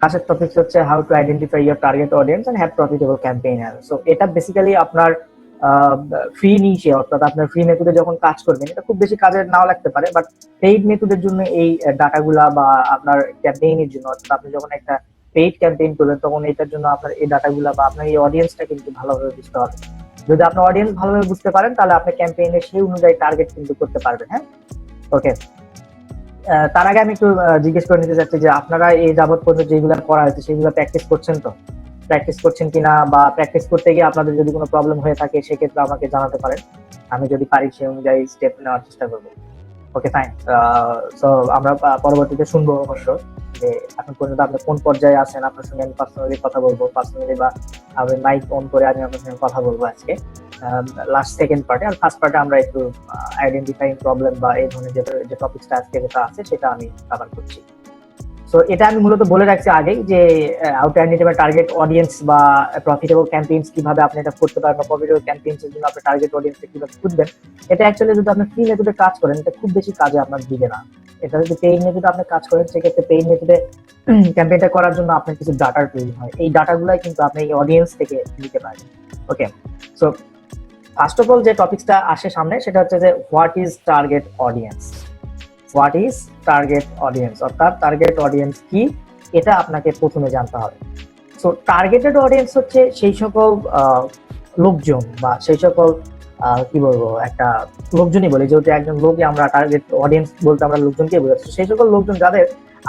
ক্লাসের টপিক হচ্ছে how to identify your target audience and have profitable campaigner. So এটা basically আপনার ফ্রি নিচে, অর্থাৎ আপনার ফ্রি মেথডে যখন কাজ করবেন, এটা খুব বেশি কাজের নাও লাগতে পারে, বাট পেইড মেথডের জন্য এই ডাটাগুলা বা আপনার ক্যাম্পেইনের জন্য, অর্থাৎ আপনি যখন একটা পেইড ক্যাম্পেইন করবেন তখন এটার জন্য আপনার এই ডাটাগুলা বা আপনার এই অডিয়েন্সটা কিন্তু ভালোভাবে বুঝতে হবে। যদি আপনার অডিয়েন্স ভালোভাবে বুঝতে পারেন তাহলে আপনি ক্যাম্পেইনের সেই অনুযায়ী টার্গেট কিন্তু করতে পারবেন। হ্যাঁ, ওকে। তার আগে আমি একটু জিজ্ঞেস করে নিতে চাচ্ছি যে আপনারা এই যাবত পর্যন্ত যেগুলো করা হয়েছে সেগুলো প্র্যাকটিস করছেন তো? প্র্যাকটিস করছেন কিনা, বা প্র্যাকটিস করতে গিয়ে আপনাদের যদি কোনো প্রবলেম হয়ে থাকে সেক্ষেত্রে আমাকে জানাতে পারেন, আমি যদি পারি সেই অনুযায়ী স্টেপ নেওয়ার চেষ্টা করবো। ওকে, ফাইন। সো আমরা পরবর্তীতে শুনবো অবশ্য যে এখন পর্যন্ত আপনি কোন পর্যায়ে আছেন। আপনার সঙ্গে আমি পার্সোনালি কথা বলবো, পার্সোনালি বা আমি মাইক অন করে আমি আপনার সঙ্গে কথা বলবো আজকে লাস্ট সেকেন্ড পার্টে। আর ফার্স্ট পার্টে আমরা একটু আইডেন্টিফাইং প্রবলেম বা এই ধরনের যে টপিকটা আজকে যেটা আছে সেটা আমি কভার করছি। সো এটা আমি মূলত বলে রাখছি আগেই যে how to identify target audience বা প্রফিটেবল ক্যাম্পেইনস কিভাবে আপনি এটা করতে পারবেন, প্রফিটেবল ক্যাম্পেইনস এর জন্য আপনি টার্গেট অডিয়েন্সকে কিভাবে খুঁজবেন। এটা অ্যাকচুয়ালি যদি আপনি ফ্রি মেথডে কাজ করেন এটা খুব বেশি কাজে আপনার দিবে না। এটা যদি পেইড মেথডে আপনি কাজ করেন সেক্ষেত্রে পেইড মেথডে ক্যাম্পেইনটা করার জন্য আপনার কিছু ডাটার প্রয়োজন হয়। এই ডাটাগুলাই কিন্তু আপনি এই অডিয়েন্স থেকে নিতে পারবেন। ওকে, সো ফার্স্ট অফ অল যে টপিকটা আসে সামনে সেটা হচ্ছে যে what is target audience. What is target audience, অর্থাৎ টার্গেট অডিয়েন্স কি, এটা আপনাকে প্রথমে জানতে হবে। সো টার্গেটেড অডিয়েন্স হচ্ছে সেই সকল লোকজন বা সেই সকল কি বলবো, একটা লোকজনই বলি, যেহেতু একজন লোকই আমরা টার্গেট অডিয়েন্স বলতে আমরা লোকজনকে বোঝাচ্ছি। সেই সকল লোকজন যাদের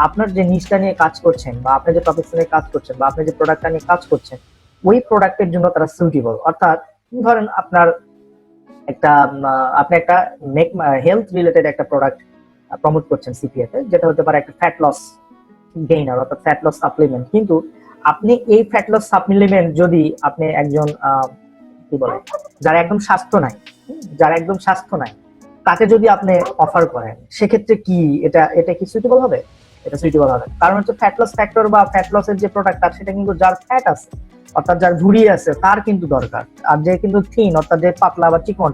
আপনার যে নিশটা নিয়ে কাজ করছেন বা আপনি যে টপিকস নিয়ে কাজ করছেন বা আপনি যে প্রোডাক্টটা নিয়ে কাজ করছেন ওই প্রোডাক্টের জন্য তারা সুইটেবল। অর্থাৎ ধরেন আপনি একটা হেলথ রিলেটেড একটা প্রোডাক্ট প্রমোট করছেন সিপিএ তে, যেটা হতে পারে একটা ফ্যাট লস গেইনার অর্থাৎ ফ্যাট লস সাপ্লিমেন্ট। কিন্তু আপনি এই ফ্যাট লস সাপ্লিমেন্ট যদি আপনি একজন কি বলে যারা একদম স্বাস্থ্য নাই তাকে যদি আপনি অফার করেন সেক্ষেত্রে কি এটা কি সুইটেবল হবে? এটা সুইটেবল হবে, কারণ হচ্ছে ফ্যাট লস ফ্যাক্টর বা ফ্যাট লসের যে প্রোডাক্ট সেটা কিন্তু যার ফ্যাট আছে অর্থাৎ যার ভুঁড়ি আছে তার কিন্তু দরকার, আর যে কিন্তু থিন অর্থাৎ যে পাতলা বা চিকন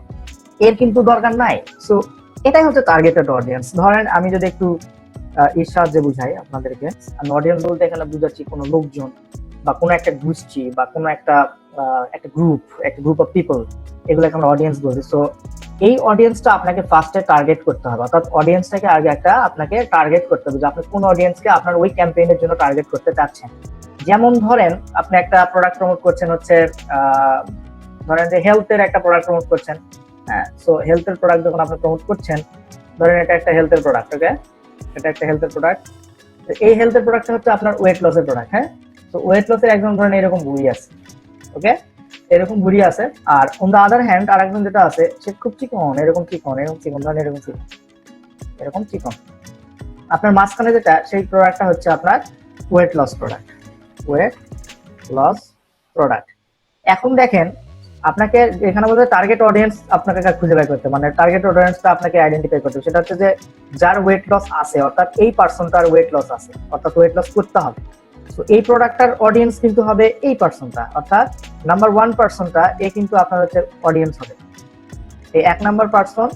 এর কিন্তু দরকার নাই। সো এটাই হচ্ছে টার্গেটেড অডিয়েন্স। ধরেন আমি যদি একটু এর সাহায্যে বুঝাই আপনাদেরকে, আমি অডিয়েন্স বলতে এখানে বুঝাচ্ছি কোনো লোকজন বা কোনো একটা গোষ্ঠী বা কোনো একটা গ্রুপ অফ পিপল, এগুলোকে আমরা অডিয়েন্স বলি। সো এই অডিয়েন্সটা আপনাকে ফার্স্টে টার্গেট করতে হবে, অর্থাৎ অডিয়েন্সটাকে আগে আপনাকে টার্গেট করতে হবে যে আপনি কোন অডিয়েন্সকে আপনার ওই ক্যাম্পেইনের জন্য টার্গেট করতে চাচ্ছেন। যেমন ধরেন আপনি একটা প্রোডাক্ট প্রমোট করছেন হচ্ছে ধরেন যে হেলথের একটা প্রোডাক্ট প্রমোট করছেন। হ্যাঁ, সো হেলথের প্রোডাক্ট যখন আপনি প্রমোট করছেন, ধরেন এটা একটা হেলথের প্রোডাক্ট। ওকে, এটা একটা হেলথের প্রোডাক্ট। এই হেলথের প্রোডাক্টটা হচ্ছে আপনার ওয়েট লসের প্রোডাক্ট। হ্যাঁ, তো ওয়েট লসের একজন ধরেন এরকম ভুঁড়ি আছে। ওকে, এরকম ভুঁড়ি আছে। আর অন দা আদার হ্যান্ড আর একজন যেটা আছে সে খুব চিকন, এরকম চিকন ধরেন এরকম চিকন। আপনার মাঝখানে যেটা সেই প্রোডাক্টটা হচ্ছে আপনার ওয়েট লস প্রোডাক্ট। এখন দেখেন আপনাকে এখানে বলতে টার্গেট অডিয়েন্স আপনাকে খুঁজে বের করতে, মানে টার্গেট অডিয়েন্সটা আপনাকে আইডেন্টিফাই করতে, সেটা হচ্ছে যে যার ওয়েট লস আছে, অর্থাৎ এই পার্সনটার ওয়েট লস আছে, অর্থাৎ ওয়েট লস করতে হবে। তো এই প্রোডাক্টটার অডিয়েন্স কিন্তু হবে এই পার্সনটা, অর্থাৎ নাম্বার 1 পার্সনটা এ কিন্তু আপনার হচ্ছে অডিয়েন্স হবে। এই 1 নাম্বার পার্সন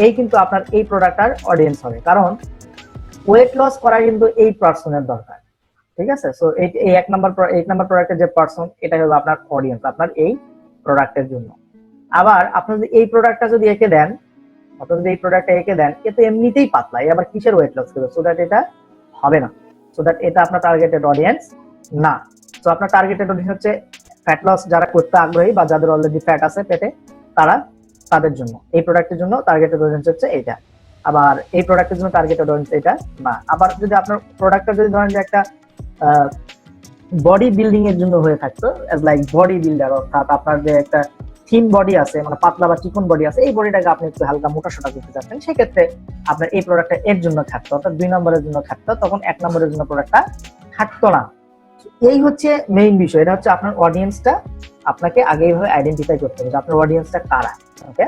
এই কিন্তু আপনার এই প্রোডাক্টটার অডিয়েন্স হবে, কারণ ওয়েট লস করা কিন্তু এই পার্সনের দরকার। ঠিক আছে, সো এই 1 নাম্বার প্রোডাক্টের যে পার্সন এটা হলো আপনার অডিয়েন্স আপনার এই প্রোডাক্টের জন্য। আবার আপনি যদি এই প্রোডাক্টটা যদি একে দেন, এ তো এমনিতেই পাতলা, আবার কিসের ওয়েট লস করবে? সো দ্যাট এটা হবে না, সো দ্যাট এটা আপনার টার্গেটেড অডিয়েন্স না। সো আপনার টার্গেটেড অডিয়েন্স হচ্ছে ফ্যাট লস যারা করতে আগ্রহী বা যাদের অলরেডি ফ্যাট আছে পেটে, তাদের জন্য এই প্রোডাক্টের জন্য টার্গেটেড অডিয়েন্স হচ্ছে এটা। আবার এই প্রোডাক্টের জন্য টার্গেটেড অডিয়েন্স এটা না। আবার যদি আপনার প্রোডাক্টটা যদি ধরেন যে একটা বডি বিল্ডিং এর জন্য হয়ে থাকতো, এজ লাইক বডি বিল্ডার, অর্থাৎ আপনার যে একটা থিন বডি আছে, মানে পাতলা বা চিকন বডি আছে, এই বডিটাকে আপনি একটু হালকা মোটা সোটা করতে চাচ্ছেন, সেক্ষেত্রে আপনার এই প্রোডাক্টটা এর জন্য থাকতো, অর্থাৎ 2 নম্বরের জন্য থাকতো, তখন 1 নম্বরের জন্য প্রোডাক্টটা থাকতো না। এই হচ্ছে মেইন বিষয়, এটা হচ্ছে আপনার অডিয়েন্সটা আপনাকে আগে এইভাবে আইডেন্টিফাই করতে হবে যে আপনার অডিয়েন্সটা কারা। ওকে,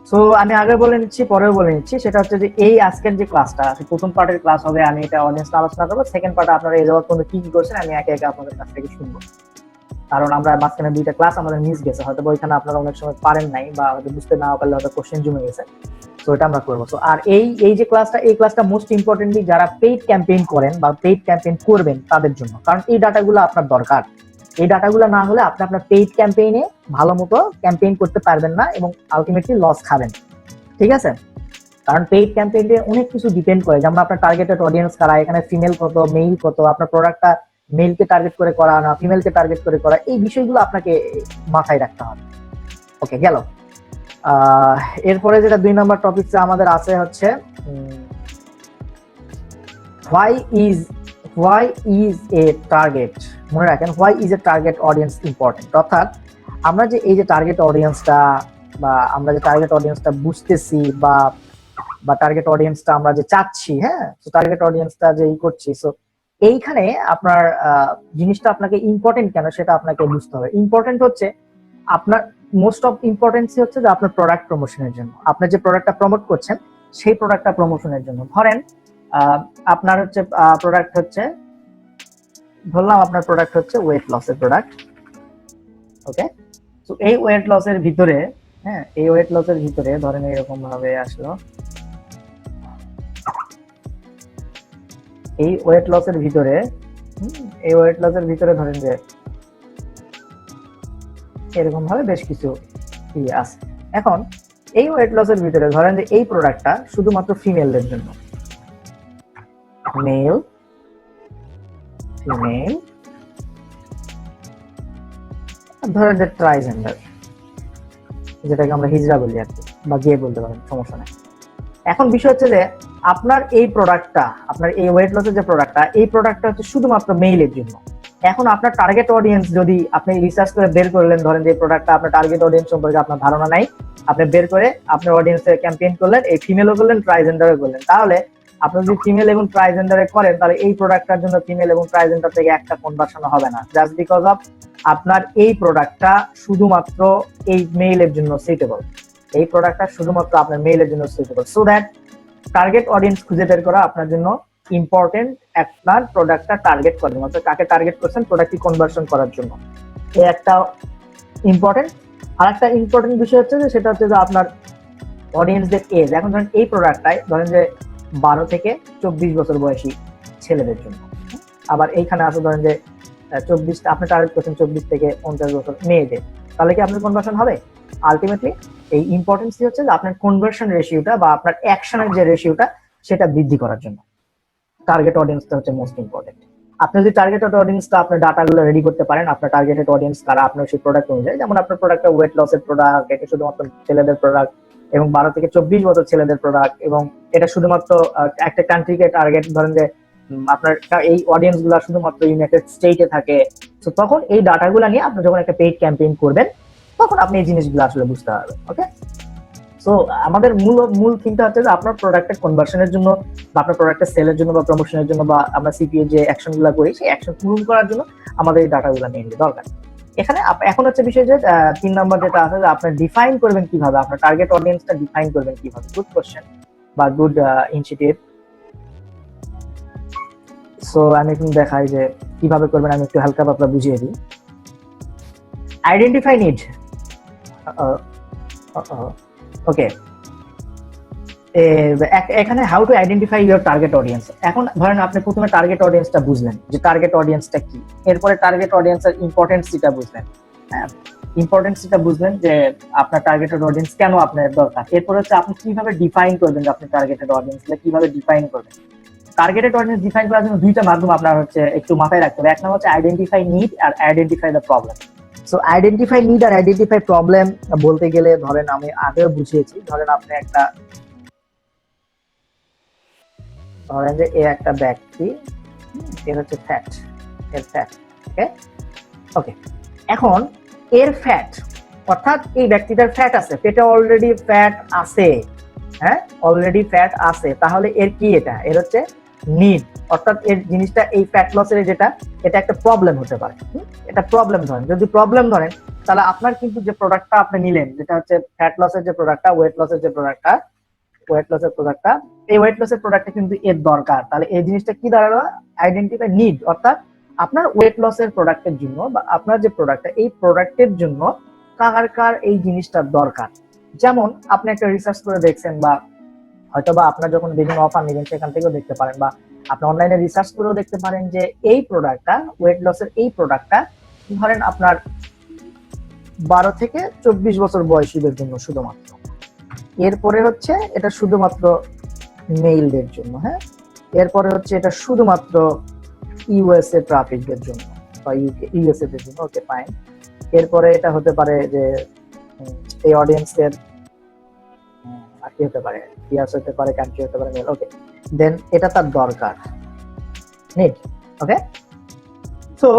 সো আমি আগে বলে নিচ্ছি পরেও বলে নিচ্ছি, সেটা হচ্ছে যে এই আজকের যে ক্লাসটা প্রথম পার্টের ক্লাস হবে, আমি এটা অডিয়েন্স আলোচনা করবো। সেকেন্ড পার্টে আপনারা এই যাবত পর্যন্ত কি করছেন আমি একে একে আপনাদের কাছ থেকে শুনবো, কারণ আমরা মাঝখানে 2টা ক্লাস আমাদের মিস গেছে, হয়তো ওইখানে আপনারা অনেক সময় পারেন নাই বা হয়তো বুঝতে না পারলে হয়তো কোশ্চেন জমে গেছে। সো এটা আমরা করবো। সো আর এই যে ক্লাসটা, এই ক্লাসটা মোস্ট ইম্পর্টেন্টলি যারা পেইড ক্যাম্পেইন করেন বা পেইড ক্যাম্পেইন করবেন তাদের জন্য, কারণ এই ডাটাগুলো আপনার দরকার। এই ডাটাগুলো না হলে আপনি আপনার পেইড ক্যাম্পেইনে ভালো মতো ক্যাম্পেইন করতে পারবেন না এবং আলটিমেটলি লস খাবেন। ঠিক আছে, কারণ পেইড ক্যাম্পেইনে অনেক কিছু ডিপেন্ড করে, যেমন আপনার টার্গেটেড অডিয়েন্স কারা, এখানে ফিমেল কত, মেল কত, আপনার প্রোডাক্টটা মেলকে টার্গেট করে করা না ফিমেলকে টার্গেট করে করা, এই বিষয়গুলো আপনাকে মাথায় রাখতে হবে। ওকে, গেল। এরপরে যেটা 2 নম্বর টপিক আমাদের আছে হচ্ছে why is a target, মনে রাখেন why is a target audience important। অর্থাৎ আমরা যে এই যে টার্গেট অডিয়েন্সটা বা আমরা যে টার্গেট অডিয়েন্সটা বুঝতেছি বা টার্গেট অডিয়েন্সটা আমরা যে চাচ্ছি, হ্যাঁ, তো টার্গেট অডিয়েন্সটা যে করছি, সো এইখানে আপনার জিনিসটা আপনাকে ইম্পর্টেন্ট কেন সেটা আপনাকে বুঝতে হবে। ইম্পর্টেন্ট হচ্ছে আপনার মোস্ট অফ ইম্পর্টেন্সই হচ্ছে যে আপনার প্রোডাক্ট প্রমোশনের জন্য, আপনার যে প্রোডাক্টটা প্রমোট করছেন সেই প্রোডাক্টটা প্রমোশনের জন্য। ধরেন আপনার হচ্ছে প্রোডাক্ট হচ্ছে, ধরলাম আপনার প্রোডাক্ট হচ্ছে ওয়েট লসের প্রোডাক্ট। ওকে, তো এই ওয়েট লসের ভিতরে, হ্যাঁ, এই ওয়েট লসের ভিতরে ধরেন এরকম ভাবে আসলো, এই ওয়েট লসের ভিতরে ধরেন যে এরকম ভাবে বেশ কিছু আছে। এখন এই ওয়েট লসের ভিতরে ধরেন যে এই প্রোডাক্টটা শুধুমাত্র ফিমেলদের জন্য, মেল ফিমেল, ধরেন যে ট্রাইজেন্ডার, যেটাকে আমরা হিজড়া বলি আর কি, বা গে বলতে পারেন, সমস্যা নেই। এখন বিষয় হচ্ছে যে আপনার এই প্রোডাক্টটা, আপনার এই ওয়েট লসের যে প্রোডাক্টটা, এই প্রোডাক্টটা হচ্ছে শুধুমাত্র মেইলের জন্য। এখন আপনার টার্গেট অডিয়েন্স যদি আপনি রিসার্চ করে বের করলেন, ধরেন যে এই প্রোডাক্টটা আপনার টার্গেট অডিয়েন্স সম্পর্কে আপনার ধারণা নাই, আপনি বের করে আপনার অডিয়েন্সে ক্যাম্পেইন করলেন, এই ফিমেলও করলেন ট্রাইজেন্ডারও করলেন, তাহলে আপনি যদি ফিমেল এবং ট্রাইজেন্ডারে করেন তাহলে এই প্রোডাক্টটার জন্য ফিমেল এবং ট্রাইজেন্ডার থেকে একটা কনভার্সন হবে না, জাস্ট বিকজ অফ আপনার এই প্রোডাক্টটা শুধুমাত্র এই মেইলের জন্য সুইটেবল। এই প্রোডাক্টটা শুধুমাত্র আপনার মেইলের জন্য suitable. So that target audience খুঁজে বের করা আপনার জন্য ইম্পর্টেন্ট। আপনার প্রোডাক্টটা টার্গেট করার জন্য, কাকে টার্গেট করছেন, প্রোডাক্টটি কনভার্সন করার জন্য, এই একটা ইম্পর্টেন্ট। আর একটা ইম্পর্টেন্ট বিষয় হচ্ছে যে সেটা হচ্ছে যে আপনার অডিয়েন্সদের এজ। এখন ধরেন এই প্রোডাক্টটাই ধরেন যে 12 থেকে 24 বছর বয়সী ছেলেদের জন্য, আবার এইখানে আছে ধরেন যে 24, আপনি টার্গেট করছেন 24 থেকে 50 বছর মেয়েদের, তাহলে কি আপনার কনভার্সন হবে? আলটিমেটলি এই ইম্পর্টেন্সই হচ্ছে যে আপনার কনভার্সন রেশিওটা বা আপনার অ্যাকশনের যে রেশিওটা সেটা বৃদ্ধি করার জন্য টার্গেট অডিয়েন্সটা হচ্ছে মোস্ট ইম্পর্টেন্ট। আপনি যদি টার্গেটেড অডিয়েন্সটা আপনার ডাটাগুলো রেডি করতে পারেন, আপনার টার্গেটেড অডিয়েন্স কারা, আপনার সেই প্রোডাক্ট অনুযায়ী, যেমন আপনার প্রোডাক্টটা ওয়েট লসের প্রোডাক্ট, এটা শুধুমাত্র ছেলেদের প্রোডাক্ট এবং 12 থেকে 24 বছর ছেলেদের প্রোডাক্ট, এবং এটা শুধুমাত্র একটা কান্ট্রিকে টার্গেট, ধরেন যে আপনার এই অডিয়েন্স গুলা শুধুমাত্র ইউনাইটেড স্টেটে থাকে, তো তখন এই ডাটাগুলো নিয়ে আপনি যখন একটা পেইড ক্যাম্পেইন করবেন তখন আপনি এই জিনিসগুলো আসলে বুঝতে পারবেন। ওকে, সো আমাদের মূল থিমটা হচ্ছে যে আপনার প্রোডাক্টের কনভার্সনের জন্য বা আপনার প্রোডাক্টের সেলের জন্য বা প্রমোশনের জন্য বা আমরা সিপিএ যে অ্যাকশনগুলো করি সেই অ্যাকশন পূরণ করার জন্য আমাদের এই ডাটাগুলো মেইনলি দরকার। এখানে এখন হচ্ছে বিষয় যে 3 নম্বর যেটা আছে যে আপনি ডিফাইন করবেন কিভাবে, আপনার টার্গেট অডিয়েন্সটা ডিফাইন করবেন কিভাবে। গুড কোশ্চেন বা গুড ইনিশিয়েটিভ। সো আমি একটু দেখাই যে কিভাবে করবেন, আমি একটু হালকা পাতলা বুঝিয়ে দিই। Identify need. ওকে, এখানে how to identify your target audience. এখন ধরেন আপনি প্রথমে টার্গেট অডিয়েন্সটা বুঝলেন যে টার্গেট অডিয়েন্সটা কি, এরপরে টার্গেট অডিয়েন্সের ইম্পর্টেন্সিটা বুঝলেন, হ্যাঁ, ইম্পর্টেন্সিটা বুঝলেন যে আপনার টার্গেটেড অডিয়েন্স কেন আপনার দরকার। এরপরে হচ্ছে আপনি কিভাবে ডিফাইন করবেন যে আপনি টার্গেটেড অডিয়েন্সটা কিভাবে ডিফাইন করবেন। টার্গেটেড অডিয়েন্স ডিফাইন করার জন্য দুইটা মাধ্যম আপনার হচ্ছে একটু মাথায় রাখতে হবে। এক নম্বর হচ্ছে আইডেন্টিফাই নিড আর identify the problem. So identify need আর আইডেন্টিফাই প্রবলেম বলতে গেলে ধরেন আমি আগেও বুঝিয়েছি, ধরেন আপনি একটা, ধরেন যে এ একটা ব্যক্তি, এর হচ্ছে ফ্যাট, এর ফ্যাট, ওকে ওকে, এখন এর ফ্যাট অর্থাৎ এই ব্যক্তিটার ফ্যাট আছে, পেটে অলরেডি ফ্যাট আছে, হ্যাঁ, অলরেডি ফ্যাট আছে, তাহলে এর কি, এটা এর হচ্ছে নিড, অর্থাৎ এর জিনিসটা এই ফ্যাট লসের যেটা, এটা একটা প্রবলেম হতে পারে। এটা প্রবলেম ধরেন, যদি প্রবলেম ধরেন তাহলে আপনার কিন্তু যে প্রোডাক্টটা আপনি নিলেন, যেটা হচ্ছে ফ্যাট লসের যে প্রোডাক্টটা, ওয়েট লসের যে প্রোডাক্টটা, এই ওয়েট লসের প্রোডাক্টটা কিন্তু এর দরকার, তাহলে এই জিনিসটা কি দাঁড়ালো, আইডেন্টিফাই নিড, অর্থাৎ আপনার ওয়েট লসের প্রোডাক্টের জন্য বা আপনার যে প্রোডাক্টটা এই প্রোডাক্টের জন্য কার কার এই জিনিসটা দরকার। যেমন আপনি একটা রিসার্চ করে দেখছেন বা হয়তো বা আপনার যখন বিভিন্ন অফার নেবেন সেখান থেকেও দেখতে পারেন, বা আপনি অনলাইনে রিসার্চ করেও দেখতে পারেন যে এই প্রোডাক্টটা, ওয়েট লসের এই প্রোডাক্টটা ধরেন আপনার 12 থেকে 24 বছর বয়সীদের জন্য শুধুমাত্র। এরপরে হচ্ছে এটা শুধুমাত্র মেইলদের জন্য, হ্যাঁ। এরপরে হচ্ছে এটা শুধুমাত্র ইউএসএ ট্রাফিকদের জন্য বা ইউএসএ দের জন্য, ওকে ফাইন। এরপরে এটা হতে পারে যে এই অডিয়েন্সের আর কি হতে পারে, ইয়াস হতে পারে, কান্ট্রি হতে পারে, মেল, ওকে। দেন এটা তার দরকার, নিড, ওকে। সো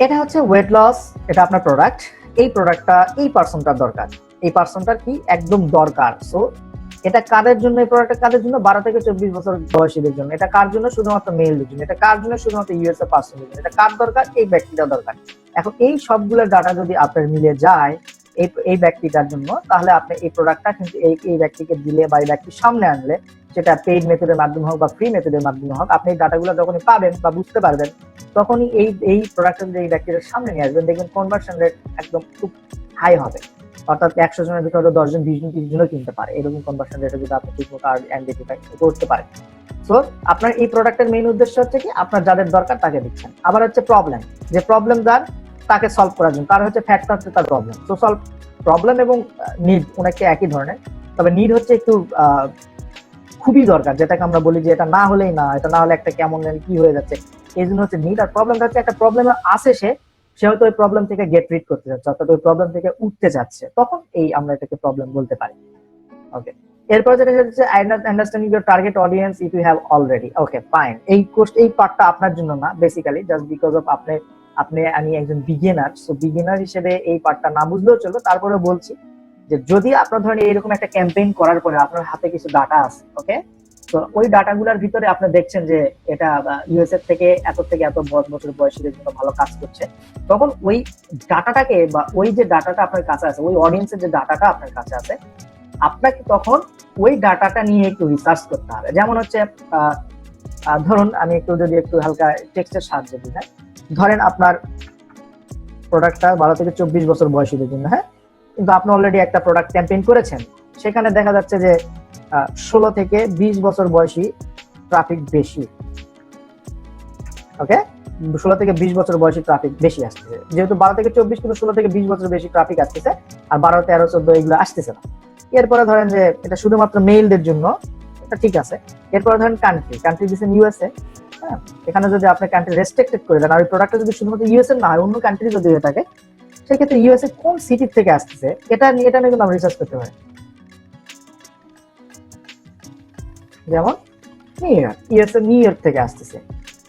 এটা হচ্ছে ওয়েট লস, এটা আপনার প্রোডাক্ট। এই প্রোডাক্টটা এই পার্সনটার দরকার, এই পার্সনটার কি একদম দরকার। সো এটা কাদের জন্য, এই প্রোডাক্টটা কাদের জন্য? 12 থেকে 24 বছর বয়সীদের জন্য। এটা কার জন্য? শুধুমাত্র মেলদের জন্য। এটা কার জন্য? শুধুমাত্র ইউএসএ পার্সনদের জন্য। এটা কার দরকার? এই ব্যক্তিটার দরকার। এখন এই সবগুলো ডাটা যদি আপনার মিলে যায় এই ব্যক্তিটার জন্য, তাহলে আপনি এই প্রোডাক্টটা কিন্তু এই ব্যক্তিকে দিলে বা এই ব্যক্তির সামনে আনলে, সেটা পেইড মেথডের মাধ্যমে হোক বা ফ্রি মেথডের মাধ্যমে হোক, আপনি এই ডাটাগুলো যখনই পাবেন বা বুঝতে পারবেন, তখনই এই প্রোডাক্টটা যদি এই ব্যক্তির সামনে নিয়ে আসবেন, দেখবেন কনভার্সন রেট একদম খুব হাই হবে। অর্থাৎ 100 জনের ভিতরে 10 জন, 20 জন, 30 জনও কিনতে পারে, এরকম কনভার্সন রেটে যদি আপনি ঠিকমতো আইডেন্টিফাই করতে পারেন। সো আপনার এই প্রোডাক্টের মেইন উদ্দেশ্য হচ্ছে কি, আপনার যাদের দরকার তাকে দিচ্ছেন। আবার হচ্ছে প্রবলেম, যে প্রবলেম যার তাকে সলভ করার জন্য, তার হচ্ছে ফ্যাক্ট হচ্ছে তার প্রবলেম। সো সলভ প্রবলেম এবং নিড অনেকটা একই ধরনের, তবে নিড হচ্ছে একটু খুবই দরকার, যেটাকে আমরা বলি যে এটা না হলেই না, এটা না হলে একটা কেমন কি হয়ে যাচ্ছে, এই জন্য হচ্ছে নিড। আর প্রবলেমটা হচ্ছে একটা প্রবলেম আসে, সে হয়তো ওই প্রবলেম থেকে গেট রিড করতে যাচ্ছে, অর্থাৎ ওই প্রবলেম থেকে উঠতে যাচ্ছে, তখন আমরা এটাকে প্রবলেম বলতে পারি, ওকে। এরপর যেটা হচ্ছে understanding your target audience if you have already, okay fine. এই পার্টটা আপনার জন্য না, বেসিক্যালি জাস্ট বিকজ অফ আমি একজন বিগিনার, সো বিগিনার হিসেবে এই পার্টটা না বুঝলেও চলবে। তারপরে বলছি যে যদি আপনার ধরেন এরকম একটা ক্যাম্পেইন করার পরে আপনার হাতে কিছু ডাটা আছে, ওকে, তো ওই ডাটাগুলোর ভিতরে আপনি দেখছেন যে এটা ইউএসএ থেকে এত বছর বয়সীদের জন্য ভালো কাজ করছে, তখন ওই ডাটাটাকে বা ওই যে ডাটাটা আপনার কাছে আছে, ওই অডিয়েন্সের যে ডাটাটা আপনার কাছে আছে, আপনাকে তখন ওই ডাটাটা নিয়ে একটু রিসার্চ করতে হবে। যেমন হচ্ছে ধরুন আমি একটু হালকা টেক্সটের সাহায্য দিই, হ্যাঁ। ধরেন আপনার প্রোডাক্টটা 12 থেকে 24 বছর বয়সীদের জন্য, হ্যাঁ, কিন্তু আপনি অলরেডি একটা প্রোডাক্ট ক্যাম্পেইন করেছেন, সেখানে দেখা যাচ্ছে যে 16 থেকে 20 বছর বয়সী ট্রাফিক বেশি, ওকে। 16 থেকে 20 বছর বয়সী ট্রাফিক বেশি আসতেছে, যেহেতু 12 থেকে 24, কিন্তু 16 থেকে 20 বছর বেশি ট্রাফিক আসতেছে, আর 12, 13, 14 এগুলো আসতেছে না। এরপরে ধরেন যে এটা শুধুমাত্র মেইলদের জন্য, এটা ঠিক আছে। এরপরে ধরেন কান্ট্রি দিচ্ছেন ইউএসএ, হ্যাঁ। এখানে যদি আপনি কান্ট্রি রেস্ট্রিক্টেড করে দেন, আর ওই প্রোডাক্টটা যদি শুধুমাত্র ইউএসএ না হয়, অন্য কান্ট্রি যদি হয়ে থাকে, সেক্ষেত্রে ইউএসএ কোন সিটি থেকে আসতেছে এটা নিয়ে কিন্তু আমরা রিসার্চ করতে পারি। যেমন ইউএসএ নিউ ইয়র্ক থেকে আসতেছে,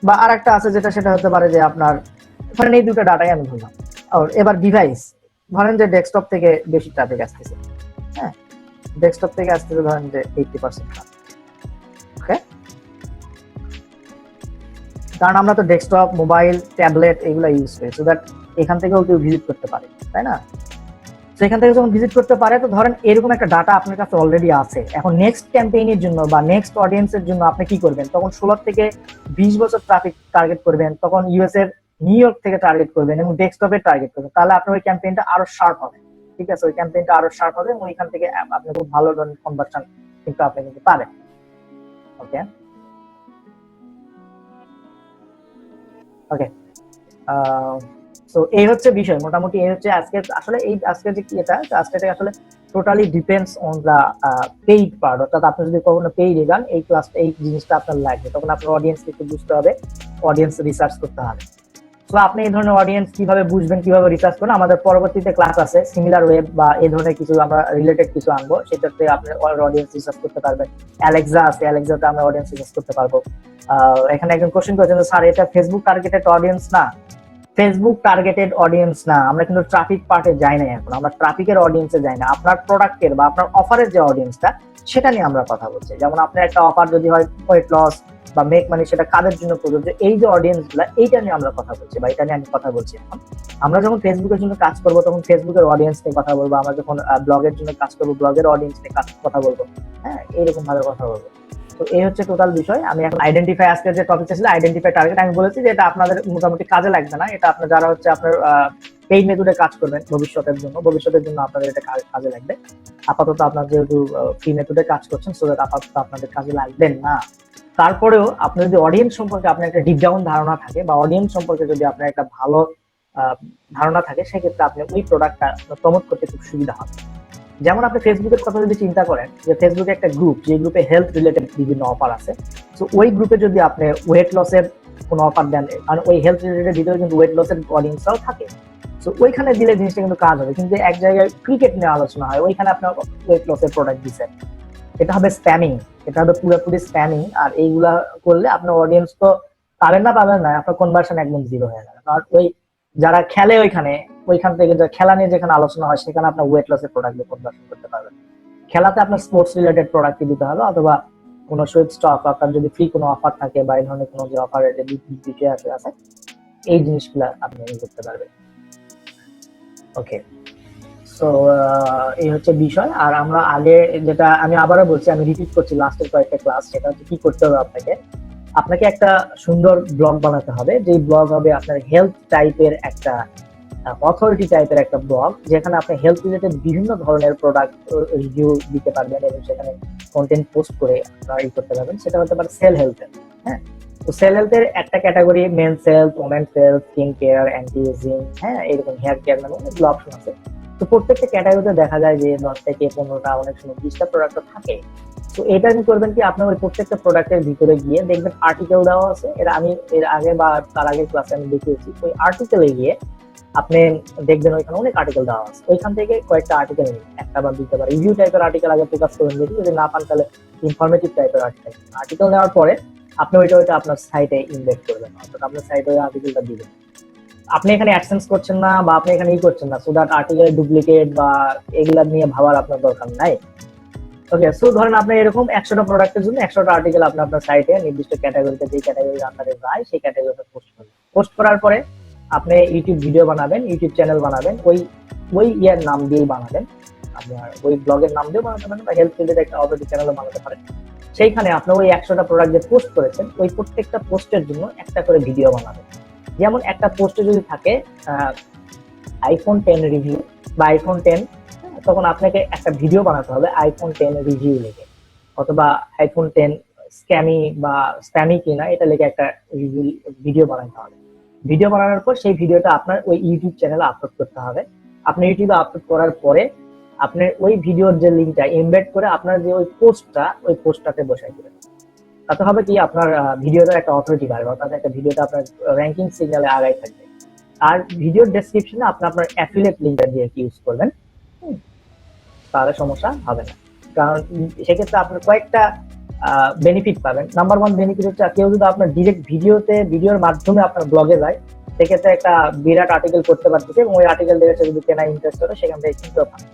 বা আর একটা আছে সেটা হতে পারে যে আপনার ধরেন এই দুটো ডাটাই আমি ধরলাম। আর এবার ডিভাইস, ধরেন যে ডেস্কটপ থেকে বেশি ট্রাফিক আসতেছে, হ্যাঁ, ডেস্কটপ থেকে আসতেছে ধরেন যে 80%, ওকে। কারণ আমরা তো ডেস্কটপ, মোবাইল, ট্যাবলেট এগুলো ইউজ করি, সো দ্যাট এখান থেকেও কেউ ভিজিট করতে পারে, তাই না? সেখান থেকে যখন ভিজিট করতে পারে, তো ধরেন এরকম একটা ডাটা আপনার কাছে অলরেডি আছে। এখন নেক্সট ক্যাম্পেইনের জন্য বা নেক্সট অডিয়েন্সের জন্য আপনি কি করবেন? তখন 16 থেকে 20 বছর ট্রাফিক টার্গেট করবেন, তখন ইউএস এর নিউ ইয়র্ক থেকে টার্গেট করবেন এবং ডেস্কটপে টার্গেট করবেন। তাহলে আপনার ওই ক্যাম্পেইনটা আরো শার্প হবে, ঠিক আছে? ওই ক্যাম্পেইনটা আরো শার্প হবে এবং ওইখান থেকে আপনি খুব ভালো ধরনের কনভার্সন কিন্তু আপনি কিন্তু পাবেন, ওকে। ওকে, সো এই হচ্ছে বিষয়, মোটামুটি এই হচ্ছে আজকে আসলে আজকে যে কি এটা আজকে আসলে totally depends on the paid part. অর্থাৎ আপনি যদি কখনো পেইড এগান, এই ক্লাসটা এই জিনিসটা আপনার লাগবে, তখন আপনার অডিয়েন্সকে একটু বুঝতে হবে, অডিয়েন্স রিসার্চ করতে হবে। তো আপনি এই ধরনের অডিয়েন্স কিভাবে বুঝবেন, কিভাবে রিসার্চ করবেন, আমাদের পরবর্তীতে ক্লাস আছে, সিমিলার ওয়েব বা এই ধরনের কিছু আমরা রিলেটেড কিছু আনবো, সেটাতে আপনি অডিয়েন্স রিসার্চ করতে পারবেন। অ্যালেক্সা আছে, অ্যালেক্সাতে আমরা অডিয়েন্স রিসার্চ করতে পারবো। এখানে একজন কোশ্চেন করেছেন, স্যার এটা ফেসবুক টার্গেটেড অডিয়েন্স না? ফেসবুক টার্গেটেড অডিয়েন্স না, আমরা কিন্তু ট্রাফিক পার্টে যাই না, এখন আমরা ট্রাফিকের অডিয়েন্সে যাই না, আপনার প্রোডাক্টের বা আপনার অফারের যে অডিয়েন্সটা সেটা নিয়ে আমরা কথা বলছি। যেমন আপনার একটা অফার যদি হয় ওয়েট লস বা মেক মানি, সেটা কাদের জন্য প্রযোজ্য, এই যে অডিয়েন্স গুলা, এইটা নিয়ে আমরা কথা বলছি বা এটা নিয়ে আমি কথা বলছি। এখন আমরা যখন ফেসবুকের জন্য কাজ করবো, তখন ফেসবুকের অডিয়েন্স নিয়ে কথা বলবো, আমরা যখন ব্লগের জন্য কাজ করবো, ব্লগের অডিয়েন্স নিয়ে কথা বলবো, হ্যাঁ, এইরকম ভাবে কথা বলবো। তো এই হচ্ছে টোটাল বিষয়। আমি এখন আইডেন্টিফাই, আজকে যে টপিকটা ছিল আইডেন্টিফাই টার্গেট, আমি বলেছি যে এটা আপনাদের মোটামুটি কাজে লাগবে না, এটা আপনার যারা হচ্ছে আপনার পেইড মেথডে কাজ করবেন ভবিষ্যতের জন্য আপনাদের এটা কাজে লাগবে। আপাতত আপনার যেহেতু ফ্রি মেথডে কাজ করছেন, সো দ্যাট আপাতত আপনাদের কাজে লাগবেন না। তারপরেও আপনার যদি অডিয়েন্স সম্পর্কে আপনার একটা ডিপ ডাউন ধারণা থাকে, বা অডিয়েন্স সম্পর্কে যদি আপনার একটা ভালো ধারণা থাকে, সেক্ষেত্রে আপনি ওই প্রোডাক্টটা প্রমোট করতে খুব সুবিধা হবে। যেমন আপনি ফেসবুকের কথা যদি চিন্তা করেন, যে ফেসবুকে একটা গ্রুপ, যে গ্রুপে হেলথ রিলেটেড বিভিন্ন অফার আছে, তো ওই গ্রুপে যদি আপনি ওয়েট লসের কোনো অফার দেন, কারণ ওই হেলথ রিলেটেড ভিতরে কিন্তু ওয়েট লসের অডিয়েন্সরাও থাকে, তো ওইখানে দিলে জিনিসটা কিন্তু কাজ হবে। কিন্তু এক জায়গায় ক্রিকেট নিয়ে আলোচনা হয়, ওইখানে আপনার ওয়েট লসের প্রোডাক্ট দিচ্ছেন, এটা হবে স্প্যামিং, এটা হবে পুরোপুরি স্প্যামিং। আর এইগুলা করলে আপনার অডিয়েন্স তো পাবেন না, আপনার কনভার্সন একদম জিরো হয়ে যাবে। কারণ ওই যারা খেলে ওইখান থেকে খেলা নিয়ে যেখানে আলোচনা হয়, সেখানে আপনার ওয়েট লসের প্রোডাক্ট দিয়ে কনভার্সন করতে পারবেন। খেলাতে আপনার স্পোর্টস রিলেটেড প্রোডাক্ট দিতে হবে, অথবা কোনো সুইট স্টক, আপনার যদি ফ্রি কোনো অফার থাকে বা এই ধরনের কোনো যে অফারের যে বিষয় আছে, এই জিনিসগুলা আপনি করতে পারবেন। ওকে, সো এই হচ্ছে বিষয়। আর আমরা আগে যেটা আমি আবারও বলছি, আমি রিপিট করছি লাস্টের কয়েকটা ক্লাস, সেটা হচ্ছে কি করতে হবে আপনাকে একটা সুন্দর ব্লগ বানাতে হবে, যে ব্লগ হবে আপনার হেলথ টাইপের একটা অথরিটি টাইপের একটা ব্লগ, যেখানে আপনি হেলথ রিলেটেড বিভিন্ন ধরনের প্রোডাক্ট রিভিউ দিতে পারবেন এবং সেখানে কন্টেন্ট পোস্ট করে আপনারা করতে পারবেন। সেটা হতে পারে সেল হেলথের। হ্যাঁ, তো সেল হেলথের একটা category men's health, women's health, skin care, anti ageing, হ্যাঁ, এরকম হেয়ার কেয়ার নামে অনেকগুলো অপশন আছে। তো প্রত্যেকটা ক্যাটাগরিতে দেখা যায় যে 10 থেকে 15টা, অনেক সময় 20টা প্রোডাক্ট থাকে। তো এটা কি করবেন কি, আপনার ওই প্রত্যেকটা প্রোডাক্টের ভিতরে গিয়ে দেখবেন আর্টিকেল দেওয়া আছে। আমি এর আগে বা তার আগের ক্লাসে আমি দেখিয়েছি, ওই আর্টিকেলে গিয়ে আপনি দেখবেন ওইখানে অনেক আর্টিকেল দেওয়া আছে। ওইখান থেকে কয়েকটা আর্টিকেল নিন, একটা বা দুইটা, বা রিভিউ টাইপের আর্টিকেল আগে ফোকাস করুন, দেখি যদি না পান তাহলে ইনফরমেটিভ টাইপের আর্টিকেল নেওয়ার পরে আপনি ওইটা আপনার সাইটে ইনভেস্ট করবেন, অর্থাৎ আপনার সাইটে ওই আর্টিকেলটা দিবেন। আপনি এখানে অ্যাডসেন্স করছেন না, বা আপনি এখানে করছেন না, সো দ্যাট আর্টিকেল ডুপ্লিকেট বা এগুলা নিয়ে ভাবার আপনার দরকার নাই। ওকে, সো ধরেন আপনি এরকম 100টা প্রোডাক্টের জন্য 100টা আর্টিকেল আপনি আপনার সাইটে নির্দিষ্ট ক্যাটাগরিতে, যে ক্যাটাগরি আপনাদের যায় সেই ক্যাটাগরিতে পোস্ট করবেন। পোস্ট করার পরে আপনি ইউটিউব ভিডিও বানাবেন, ইউটিউব চ্যানেল বানাবেন, ওই ইয়ার নাম দিয়েই বানাবেন, আপনার ওই ব্লগের নাম দিয়েও বানাতে পারেন, বা হেলথ রিলেটেড একটা অথরিটি চ্যানেলও বানাতে পারেন। সেইখানে আপনার ওই 100টা প্রোডাক্ট যে পোস্ট করেছেন, ওই প্রত্যেকটা পোস্টের জন্য একটা করে ভিডিও বানাবেন। যেমন একটা পোস্টে যদি থাকে আইফোন 10 রিভিউ বা আইফোন 10, তখন আপনাকে একটা ভিডিও বানাতে হবে আইফোন 10 রিভিউ লিখে, অথবা আইফোন 10 স্প্যামি কিনা এটা লিখে একটা রিভিউ ভিডিও বানাতে হবে। ভিডিও বানানোর পর সেই ভিডিওটা আপনার ওই ইউটিউব চ্যানেলে আপলোড করতে হবে। আপনি ইউটিউবে আপলোড করার পরে আপনার ওই ভিডিওর যে লিঙ্কটা এমবেড করে আপনার যে ওই পোস্টটাতে বসাই দিবেন। তাতে হবে কি, আপনার ভিডিওটার একটা অথরিটি বাড়বে, অর্থাৎ একটা ভিডিওটা আপনার র্যাঙ্কিং সিগন্যালে আগায় থাকবে। আর ভিডিওর ডেসক্রিপশনে আপনি আপনার অ্যাফিলিয়েট লিঙ্কটা দিয়ে ইউজ করবেন, তাহলে সমস্যা হবে না। কারণ সেক্ষেত্রে আপনার কয়েকটা বেনিফিট পাবেন। নাম্বার 1 বেনিফিট হচ্ছে, কেউ যদি আপনার ডিরেক্ট ভিডিওর মাধ্যমে আপনার ব্লগে যায়, সেক্ষেত্রে একটা বিরাট আর্টিকেল করতে পারতেছে, এবং ওই আর্টিকেল দেখে যদি কেনা ইন্টারেস্ট করে সেখান থেকে কিনতেও পারে।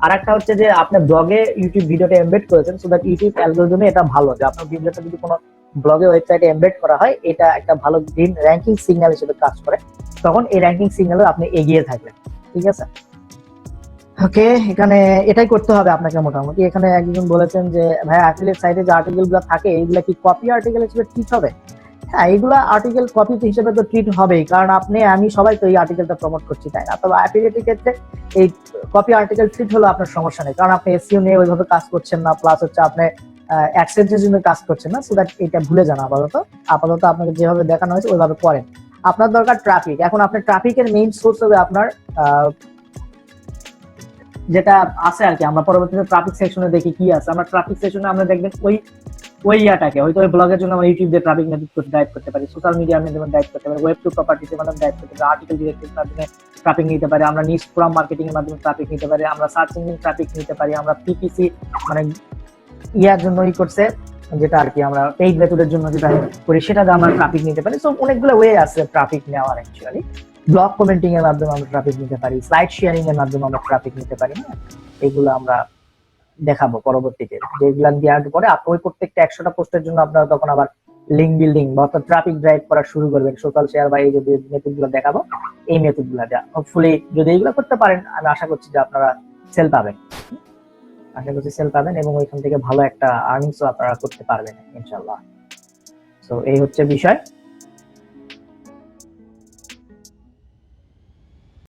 আর একটা হচ্ছে যে আপনার ব্লগে ইউটিউব ভিডিওটা এমবেড করেছেন, সো দ্যাট ইউটিউব অ্যালগরিদমে এটা ভালো, যে আপনার ভিডিওটা যদি কোনো ব্লগে ওয়েবসাইটে এমবেড করা হয়, এটা একটা ভালো গ্রিন র্যাঙ্কিং সিগন্যাল হিসেবে কাজ করে, তখন এই র্যাঙ্কিং সিগন্যালে আপনি এগিয়ে থাকবেন। ঠিক আছে, ওকে, এখানে এটাই করতে হবে আপনাকে মোটামুটি। এখানে একজন বলেছেন যে ভাই, অ্যাফিলিয়েট সাইটে যে আর্টিকেল গুলো থাকে, এগুলা কি কপি আর্টিকেল হিসেবে ট্রিট হবে? হ্যাঁ, এগুলা আর্টিকেল কপি হিসেবে তো ট্রিট হবেই, কারণ আমি সবাই তো এই আর্টিকেলটা প্রমোট করছি, তাই না? তবে অ্যাফিলিয়েটের ক্ষেত্রে এই কপি আর্টিকেল ট্রিট হলো আপনার সমস্যা নেই, কারণ আপনি এসইও নিয়ে ওইভাবে কাজ করছেন না, প্লাস হচ্ছে আপনি অ্যাডসেন্সের জন্য কাজ করছেন না, সো দ্যাট এটা ভুলে যান। আপাতত আপনাকে যেভাবে দেখানো হয়েছে ওইভাবে করেন। আপনার দরকার ট্রাফিক। এখন আপনার ট্রাফিকের মেইন সোর্স হবে আপনার যেটা আছে আর কি, আমরা পরবর্তীতে ট্রাফিক সেকশনে দেখি কি আছে। আমরা ট্রাফিক সেকশনে আমরা দেখবেন ওই ইয়াটাকে, হয়তো ওই ব্লগের জন্য আমরা ইউটিউব দিয়ে ট্রাফিক মেথড ড্রাইভ করতে পারি, সোশ্যাল মিডিয়ার মাধ্যমে ড্রাইভ করতে পারি, ওয়েব টু প্রপার্টিসের মাধ্যমে ড্রাইভ করতে পারি, আর্টিকেল ডিরেক্টরির মাধ্যমে ট্রাফিক নিতে পারি, আমরা নিউজ ফোরাম মার্কেটিং এর মাধ্যমে ট্রাফিক নিতে পারি, আমরা সার্চ ইঞ্জিন ট্রাফিক নিতে পারি, আমরা পিপিসি মানে ইয়ার জন্য করছে যেটা আর কি, আমরা পেইড মেথডের জন্য যেটা করি সেটা দিয়ে আমরা ট্রাফিক নিতে পারি। সো অনেকগুলো ওয়ে আছে ট্রাফিক নেওয়ার অ্যাকচুয়ালি। ব্লগ কমেন্টিং এর মাধ্যমে আমরা ট্রাফিক নিতে পারি, স্লাইড শেয়ারিং এর মাধ্যমে আমরা ট্রাফিক নিতে পারি। হ্যাঁ, এগুলো আমরা দেখাবো পরবর্তীতে, যেগুলো দেওয়ার পরে আপনি ওই প্রত্যেকটা 100টা পোস্টের জন্য আপনারা তখন আবার লিঙ্ক বিল্ডিং বা ট্রাফিক ড্রাইভ করা শুরু করবেন, সোশ্যাল শেয়ার বা এই যে মেথড গুলো দেখাবো, এই মেথড গুলো দেওয়া। হোপফুলি যদি এইগুলো করতে পারেন, আমি আশা করছি যে আপনারা সেল পাবেন, এবং ওইখান থেকে ভালো একটা আর্নিংসও আপনারা করতে পারবেন ইনশাল্লাহ। তো এই হচ্ছে বিষয়।